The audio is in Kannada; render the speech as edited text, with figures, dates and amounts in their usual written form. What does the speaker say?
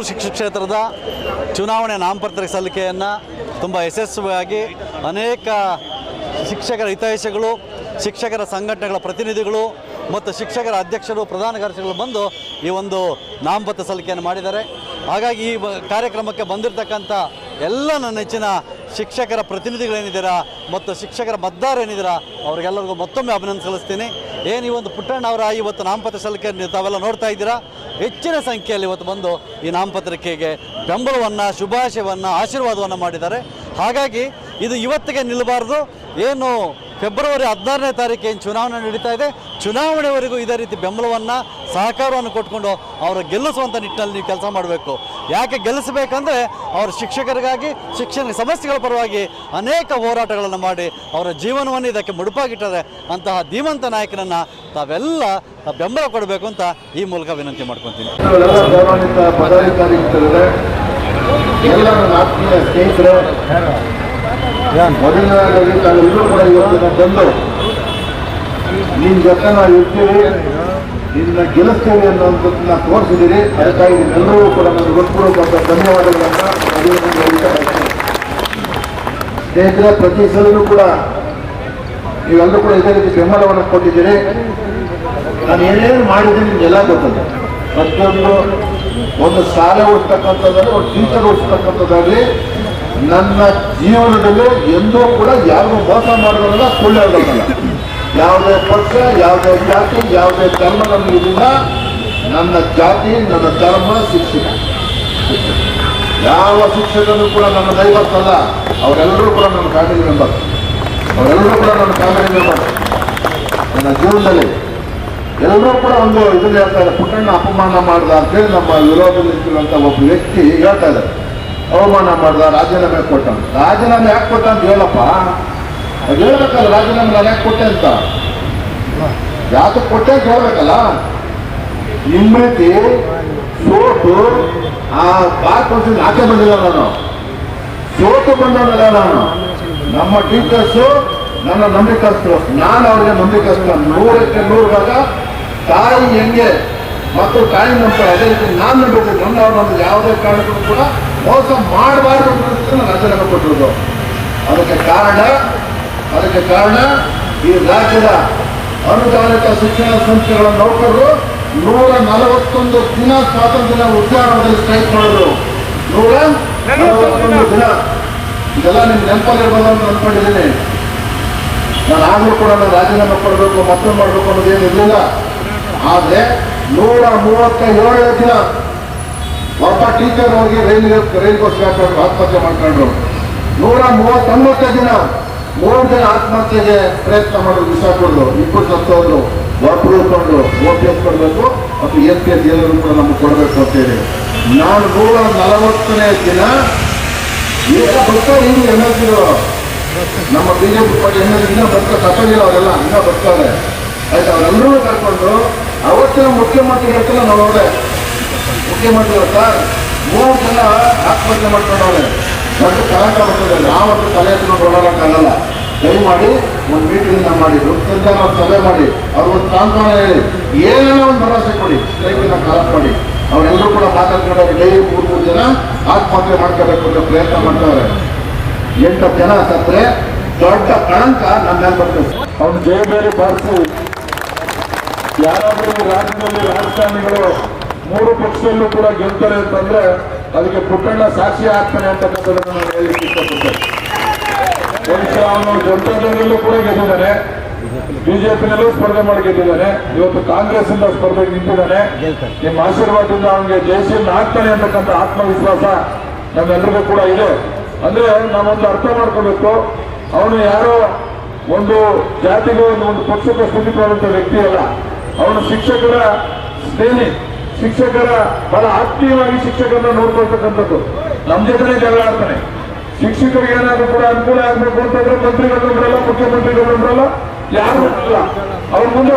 ಬೆಂಗಳೂರು ಶಿಕ್ಷಣ ಕ್ಷೇತ್ರದ ಚುನಾವಣೆ ನಾಮಪತ್ರ ಸಲ್ಲಿಕೆಯನ್ನು ತುಂಬ ಯಶಸ್ವಿಯಾಗಿ ಅನೇಕ ಶಿಕ್ಷಕರ ಹಿತೈಷಿಗಳು, ಶಿಕ್ಷಕರ ಸಂಘಟನೆಗಳ ಪ್ರತಿನಿಧಿಗಳು ಮತ್ತು ಶಿಕ್ಷಕರ ಅಧ್ಯಕ್ಷರು, ಪ್ರಧಾನ ಕಾರ್ಯದರ್ಶಿಗಳು ಬಂದು ಈ ಒಂದು ನಾಮಪತ್ರ ಸಲ್ಲಿಕೆಯನ್ನು ಮಾಡಿದ್ದಾರೆ. ಹಾಗಾಗಿ ಈ ಕಾರ್ಯಕ್ರಮಕ್ಕೆ ಬಂದಿರತಕ್ಕಂಥ ಎಲ್ಲ ನನ್ನ ನೆಚ್ಚಿನ ಶಿಕ್ಷಕರ ಪ್ರತಿನಿಧಿಗಳೇನಿದ್ದೀರಾ ಮತ್ತು ಶಿಕ್ಷಕರ ಮತದಾರರೇನಿದ್ದೀರಾ ಅವರಿಗೆಲ್ಲರಿಗೂ ಮತ್ತೊಮ್ಮೆ ಅಭಿನಂದನೆ ಸಲ್ಲಿಸ್ತೀನಿ. ಏನು ಈ ಒಂದು ಪುಟ್ಟಣ್ಣ ಅವರ ಇವತ್ತು ನಾಮಪತ್ರ ಸಲ್ಲಿಕೆಯನ್ನು ತಾವೆಲ್ಲ ನೋಡ್ತಾ ಇದ್ದೀರಾ, ಹೆಚ್ಚಿನ ಸಂಖ್ಯೆಯಲ್ಲಿ ಇವತ್ತು ಬಂದು ಈ ನಾಮಪತ್ರಿಕೆಗೆ ಬೆಂಬಲವನ್ನು, ಶುಭಾಶಯವನ್ನು, ಆಶೀರ್ವಾದವನ್ನು ಮಾಡಿದ್ದಾರೆ. ಹಾಗಾಗಿ ಇದು ಇವತ್ತಿಗೆ ನಿಲ್ಲಬಾರ್ದು. ಏನು ಫೆಬ್ರವರಿ 16ನೇ ತಾರೀಕು ಏನು ಚುನಾವಣೆ ನಡೀತಾ ಇದೆ, ಚುನಾವಣೆವರೆಗೂ ಇದೇ ರೀತಿ ಬೆಂಬಲವನ್ನು, ಸಹಕಾರವನ್ನು ಕೊಟ್ಕೊಂಡು ಅವರ ಗೆಲ್ಲಿಸುವಂಥ ನಿಟ್ಟಿನಲ್ಲಿ ನೀವು ಕೆಲಸ ಮಾಡಬೇಕು. ಯಾಕೆ ಗೆಲ್ಲಿಸಬೇಕಂದ್ರೆ ಅವರ ಶಿಕ್ಷಕರಿಗಾಗಿ, ಶಿಕ್ಷಣ ಸಮಸ್ಯೆಗಳ ಪರವಾಗಿ ಅನೇಕ ಹೋರಾಟಗಳನ್ನು ಮಾಡಿ ಅವರ ಜೀವನವನ್ನು ಇದಕ್ಕೆ ಮುಡುಪಾಗಿಟ್ಟರೆ ಅಂತಹ ಧೀಮಂತ ನಾಯಕನನ್ನು ತಾವೆಲ್ಲ ಬೆಂಬಲ ಕೊಡಬೇಕು ಅಂತ ಈ ಮೂಲಕ ವಿನಂತಿ ಮಾಡ್ಕೊತೀನಿ. ಮೊದಲನೇದಾಗಿ ತಾವೆಲ್ಲರೂ ಕೂಡ ಇವತ್ತಿನ ಬಂದು ನಿನ್ನ ಜೊತೆ ನಾವು ಇರ್ತೀವಿ, ನಿನ್ನ ಗೆಲ್ಲಿಸ್ತೀವಿ ಅನ್ನೋದನ್ನ ತೋರಿಸಿದ್ದೀರಿ. ಅದಕ್ಕಾಗಿ ನಿಮ್ಮೆಲ್ಲರೂ ಕೂಡ ನನಗೆ ಗೊತ್ತುಪೂರ್ವಕ ಧನ್ಯವಾದಗಳನ್ನು ಸ್ನೇಹಿತರೆ. ಪ್ರತಿ ಸಲೂ ಕೂಡ ನೀವೆಲ್ಲರೂ ಕೂಡ ಇದೇ ರೀತಿ ಬೆಂಬಲವನ್ನು ಕೊಟ್ಟಿದ್ದೀರಿ. ನಾನು ಏನೇನು ಮಾಡಿದ್ದೀನಿ ನಿಮಗೆಲ್ಲ ಗೊತ್ತದ. ಪ್ರತಿಯೊಂದು ಒಂದು ಶಾಲೆ ಉಳಿಸ್ತಕ್ಕಂಥದ್ದಾಗಲಿ, ಒಂದು ಟೀಚರ್ ಉಳಿಸ್ತಕ್ಕಂಥದ್ದಾಗಲಿ ನನ್ನ ಜೀವನದಲ್ಲಿ ಎಂದೂ ಕೂಡ ಯಾರಿಗೂ ಮೋಸ ಮಾಡೋದಲ್ಲ, ಸುಳ್ಳು ಹೇಳೋದಲ್ಲ. ಯಾವುದೇ ಪಕ್ಷ, ಯಾವುದೇ ಜಾತಿ, ಯಾವುದೇ ಧರ್ಮದಲ್ಲಿ ಇದರಿಂದ ನನ್ನ ಜಾತಿ, ನನ್ನ ಧರ್ಮ, ಶಿಕ್ಷಕ ಯಾವ ಶಿಕ್ಷಕನು ಕೂಡ ನನ್ನ ದೈವತ್ತಲ್ಲ. ಅವರೆಲ್ಲರೂ ಕೂಡ ನನ್ನ ಫ್ಯಾಮಿಲಿ ಮೆಂಬರ್, ಅವರೆಲ್ಲರೂ ಕೂಡ ನನ್ನ ಫ್ಯಾಮಿಲಿ ಮೆಂಬರ್. ನನ್ನ ಜೀವನದಲ್ಲಿ ಎಲ್ಲರೂ ಕೂಡ ಒಂದು ಇದನ್ನು ಹೇಳ್ತಾ ಇದ್ದಾರೆ, ಪುಟ್ಟಣ್ಣ ಅಪಮಾನ ಮಾಡ್ದ ಅಂತೇಳಿ ನಮ್ಮ ವಿರೋಧದಲ್ಲಿರುವಂಥ ಒಬ್ಬ ವ್ಯಕ್ತಿ ಹೇಳ್ತಾ ಇದ್ದಾರೆ. ಅವಮಾನ ಮಾಡ್ದ, ರಾಜೀನಾಮೆ ಕೊಟ್ಟ. ರಾಜೀನಾಮೆ ಯಾಕೆ ಕೊಟ್ಟ ಅಂತ ಹೇಳಪ್ಪ, ಅದು ಹೇಳ್ಬೇಕಲ್ಲ. ರಾಜೀನಾಮೆ ನಾನು ಯಾಕೆ ಕೊಟ್ಟೆ ಅಂತ, ಯಾಕೆ ಕೊಟ್ಟೆ ಅಂತ ಹೇಳ್ಬೇಕಲ್ಲ. ನಿಮ್ಮ ರೀತಿ ಸೋತು ಆ ಬಾರ್ ಪರ್ಸೆಂಟ್ ಆಚೆ ಬಂದಿಲ್ಲ. ನಾನು ಸೋತು ಬಂದವನಲ್ಲ. ನಾನು ನಮ್ಮ ಟೀಚರ್ಸು ನನ್ನ ನಂಬಿಕಸ್ತರು, ನಾನು ಅವ್ರಿಗೆ ನಂಬಿಕಸ್ತರು. 100ಕ್ಕೆ 100 ಭಾಗ ತಾಯಿ ಹೆಂಗೆ ಮತ್ತು ತಾಯಿ ನಂಬ್ತಾರೆ, ಅದೇ ರೀತಿ ನಾನು ನಂಬಿಕೆ. ನನ್ನವ್ರು ಯಾವುದೇ ಕಾರಣಕ್ಕೂ ಕೂಡ ಮೋಸ ಮಾಡಬಾರ್ದು ಅಂತ ರಾಜೀನಾಮೆ ಕೊಟ್ಟಿರೋದು. ಅದಕ್ಕೆ ಕಾರಣ ಈ ರಾಜ್ಯದ ಅನುದಾನಿತ ಶಿಕ್ಷಣ ಸಂಸ್ಥೆಗಳ ನೌಕರರು 141 ದಿನ ಸ್ವಾತಂತ್ರ್ಯ ಉದ್ಯಾನವನದಲ್ಲಿ ಸ್ಟ್ರೈಕ್ ಮಾಡಿದ್ರು. 141 ದಿನ. ಇದೆಲ್ಲ ನಿಮ್ಗೆ ನೆನಪಲ್ಲಿರ್ಬೋದು ಅಂತ ಅಂದ್ಕೊಂಡಿದ್ದೀನಿ. ನಾನು ಆಗಲೂ ಕೂಡ ನಾನು ರಾಜೀನಾಮೆ ಕೊಡಬೇಕು, ಮತ್ತೊಂದು ಮಾಡಬೇಕು ಅನ್ನೋದೇನು ಇರಲಿಲ್ಲ. ಆದರೆ 137 ದಿನ ಒಬ್ಬ ಟೀಚರ್ ಹೋಗಿ ರೈಲ್ಗೋಸ್ಕರ ಆತ್ಮಹತ್ಯೆ ಮಾಡ್ಕೊಂಡ್ರು. 139 ದಿನ 3 ಜನ ಆತ್ಮಹತ್ಯೆಗೆ ಪ್ರಯತ್ನ ಮಾಡೋದು, ವಿಷ ಕೊಡೋದು, 20 ಸತ್ತೋದು, ಒಬ್ಬರು ಕೊಂಡು OPS ಕೊಡಬೇಕು ಮತ್ತು SPS ಎಲ್ಲರೂ ಕೂಡ ನಮಗೆ ಕೊಡಬೇಕು ಅಂತೇಳಿ ನಾನು 140ನೇ ದಿನ ಈಗ ಬರ್ತಾರೆ. ಈಗ MLCಗಳು ನಮ್ಮ BJP ಪಾರ್ಟಿ MLC ಇನ್ನೂ ಬರ್ತಾರೆ, ಸತ್ತೋಗಿಲ್ಲ ಅವರೆಲ್ಲ, ಇನ್ನೂ ಬರ್ತಾರೆ. ಆಯ್ತು, ಅವರೆಲ್ಲರೂ ಕರ್ಕೊಂಡು ಅವತ್ತಿನ ಮುಖ್ಯಮಂತ್ರಿ ಹೇಳ್ತಿಲ್ಲ. ನಾವು ನೋಡಿದೆ ಮುಖ್ಯಮಂತ್ರಿಗಳು ಸರ್ 3 ಜನ ಆತ್ಮಹತ್ಯೆ ಮಾಡ್ಕೊಂಡವ್ರೆ, ದೊಡ್ಡ ಕಲಾಟ ಬರ್ತದೆ, ನಾವಂತೂ ತಲೆ ಎತ್ಕೊಂಡು ಓಡಾಡೋಕ್ಕಾಗಲ್ಲ. ದಯಮಾಡಿ ಒಂದು ಮೀಟಿಂಗ್ ಮಾಡಿ, ನಾವು ಸಭೆ ಮಾಡಿ, ಅವ್ರಿಗೊಂದು ಸಾಂತ್ವನ ಹೇಳಿ, ಏನೇನೋ ಒಂದು ಭರವಸೆ ಕೊಡಿ, ಸ್ಟ್ರೈಕನ್ನು ಕಾಲ ಮಾಡಿ. ಅವರೆಲ್ಲರೂ ಕೂಡ ಮಾತಾಡ್ಕೊಂಡವ್ರೆ. ಡೈಲಿ 3 ಜನ ಆತ್ಮಹತ್ಯೆ ಮಾಡ್ಕೋಬೇಕು ಅಂತ ಪ್ರಯತ್ನ ಮಾಡ್ತಾವ್ರೆ. 8 ಜನ ಸತ್ತರೆ ದೊಡ್ಡ ಕಳಂಕ ನಮ್ಮ ಮೇಲೆ ಬರ್ತದೆ. ಅವ್ನು ಜಯಬೇರಿ ಬಾರಿಸಿ ಯಾರಾದರೂ ರಾಜ್ಯದಲ್ಲಿ ರಾಜಕಾರಣಿಗಳು 3 ಪಕ್ಷದಲ್ಲೂ ಕೂಡ ಗೆಲ್ತಾರೆ ಅಂತಂದ್ರೆ ಅದಕ್ಕೆ ಪುಟ್ಟಣ್ಣ ಸಾಕ್ಷಿ ಆಗ್ತಾನೆ ಅಂತಕ್ಕಂಥದ್ದನ್ನು ನಾನು ಹೇಳಲಿಕ್ಕೆ ಇಷ್ಟಪಡ್ತೇನೆ. ಬಹುಶಃ ಅವನು ಜನತಾದಳದಲ್ಲೂ ಕೂಡ ಗೆದ್ದಿದ್ದಾನೆ, BJPನಲ್ಲೂ ಸ್ಪರ್ಧೆ ಮಾಡಿ ಗೆದ್ದಿದ್ದಾನೆ, ಇವತ್ತು ಕಾಂಗ್ರೆಸ್ ಇಂದ ಸ್ಪರ್ಧೆಗೆ ನಿಂತಿದ್ದಾನೆ. ನಿಮ್ಮ ಆಶೀರ್ವಾದದಿಂದ ಅವನಿಗೆ ಜಯಶೀಲ ಆಗ್ತಾನೆ ಅಂತಕ್ಕಂಥ ಆತ್ಮವಿಶ್ವಾಸ ನಮ್ಮೆಲ್ಲರಿಗೂ ಕೂಡ ಇದೆ. ಅಂದ್ರೆ ನಾವೊಂದು ಅರ್ಥ ಮಾಡ್ಕೋಬೇಕು, ಅವನು ಯಾರೋ ಒಂದು ಜಾತಿಗೆ ಒಂದು ಪಕ್ಷಕ್ಕೆ ಸ್ಥಿತಿಪಡುವಂತ ವ್ಯಕ್ತಿ ಅಲ್ಲ. ಅವನು ಶಿಕ್ಷಕರ ಸ್ನೇಹಿ, ಶಿಕ್ಷಕರ ಬಹಳ ಆತ್ಮೀಯವಾಗಿ ಶಿಕ್ಷಕರನ್ನ ನೋಡ್ಕೊಳ್ತಕ್ಕಂಥದ್ದು. ನಮ್ಮ ಜೊತೆನೇ ಜಗಳ ಆಡ್ತಾನೆ. ಶಿಕ್ಷಕರಿಗೆ ಏನಾದ್ರೂ ಕೂಡ ಅನುಕೂಲ ಆಗ್ಬೇಕು ಅಂತಂದ್ರೆ ಮಂತ್ರಿಗಳು ಬರಲ್ಲ, ಮುಖ್ಯಮಂತ್ರಿಗಳು ಬರಲ್ಲ, ಯಾರು ಬರಲ್ಲ. ಅವ್ರ ಮುಂದೆ